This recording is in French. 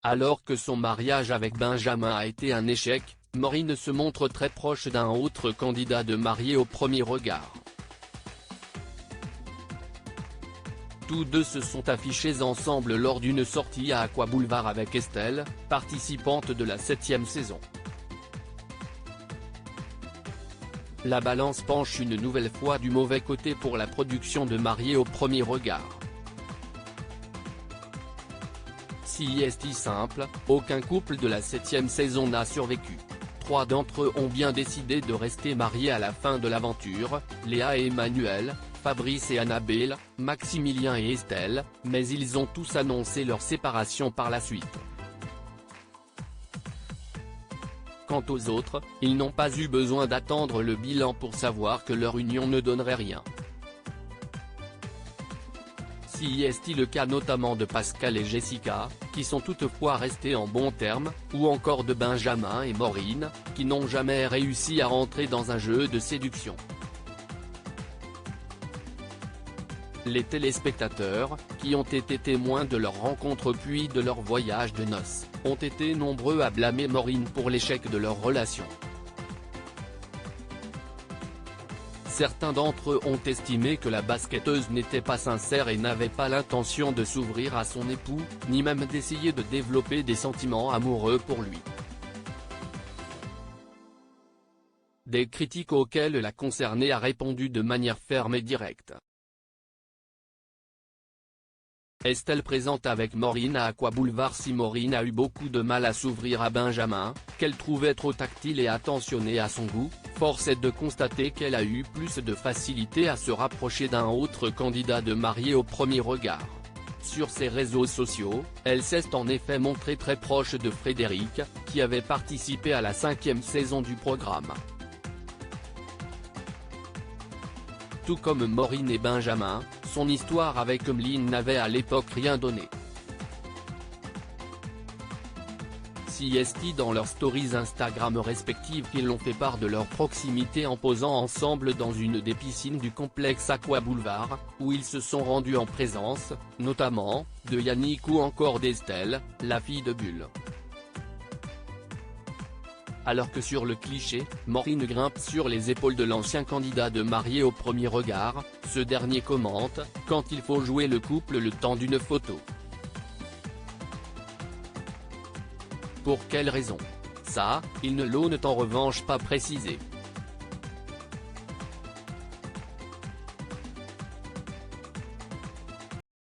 Alors que son mariage avec Benjamin a été un échec, Maureen se montre très proche d'un autre candidat de marié au premier regard. Tous deux se sont affichés ensemble lors d'une sortie à Aqua Boulevard avec Estelle, participante de la 7e saison. La balance penche une nouvelle fois du mauvais côté pour la production de Mariés au premier regard. Si est simple, aucun couple de la 7e saison n'a survécu. 3 d'entre eux ont bien décidé de rester mariés à la fin de l'aventure, Léa et Emmanuel, Fabrice et Annabelle, Maximilien et Estelle, mais ils ont tous annoncé leur séparation par la suite. Quant aux autres, ils n'ont pas eu besoin d'attendre le bilan pour savoir que leur union ne donnerait rien. Si est le cas notamment de Pascal et Jessica, qui sont toutefois restés en bons termes, ou encore de Benjamin et Maureen, qui n'ont jamais réussi à rentrer dans un jeu de séduction. Les téléspectateurs, qui ont été témoins de leur rencontre puis de leur voyage de noces, ont été nombreux à blâmer Maureen pour l'échec de leur relation. Certains d'entre eux ont estimé que la basketteuse n'était pas sincère et n'avait pas l'intention de s'ouvrir à son époux, ni même d'essayer de développer des sentiments amoureux pour lui. Des critiques auxquelles la concernée a répondu de manière ferme et directe. Estelle présente avec Maureen à Aqua Boulevard. Si Maureen a eu beaucoup de mal à s'ouvrir à Benjamin, qu'elle trouvait trop tactile et attentionné à son goût, force est de constater qu'elle a eu plus de facilité à se rapprocher d'un autre candidat de marié au premier regard. Sur ses réseaux sociaux, elle s'est en effet montrée très proche de Frédéric, qui avait participé à la 5e saison du programme. Tout comme Maureen et Benjamin, son histoire avec Emeline n'avait à l'époque rien donné. Si est dans leurs stories Instagram respectives qu'ils l'ont fait part de leur proximité en posant ensemble dans une des piscines du complexe Aqua Boulevard, où ils se sont rendus en présence, notamment, de Yannick ou encore d'Estelle, la fille de Bulle. Alors que sur le cliché, Maureen grimpe sur les épaules de l'ancien candidat de marié au premier regard, ce dernier commente, quand il faut jouer le couple le temps d'une photo. Pour quelle raison? Ça, ils ne l'ont en revanche pas précisé.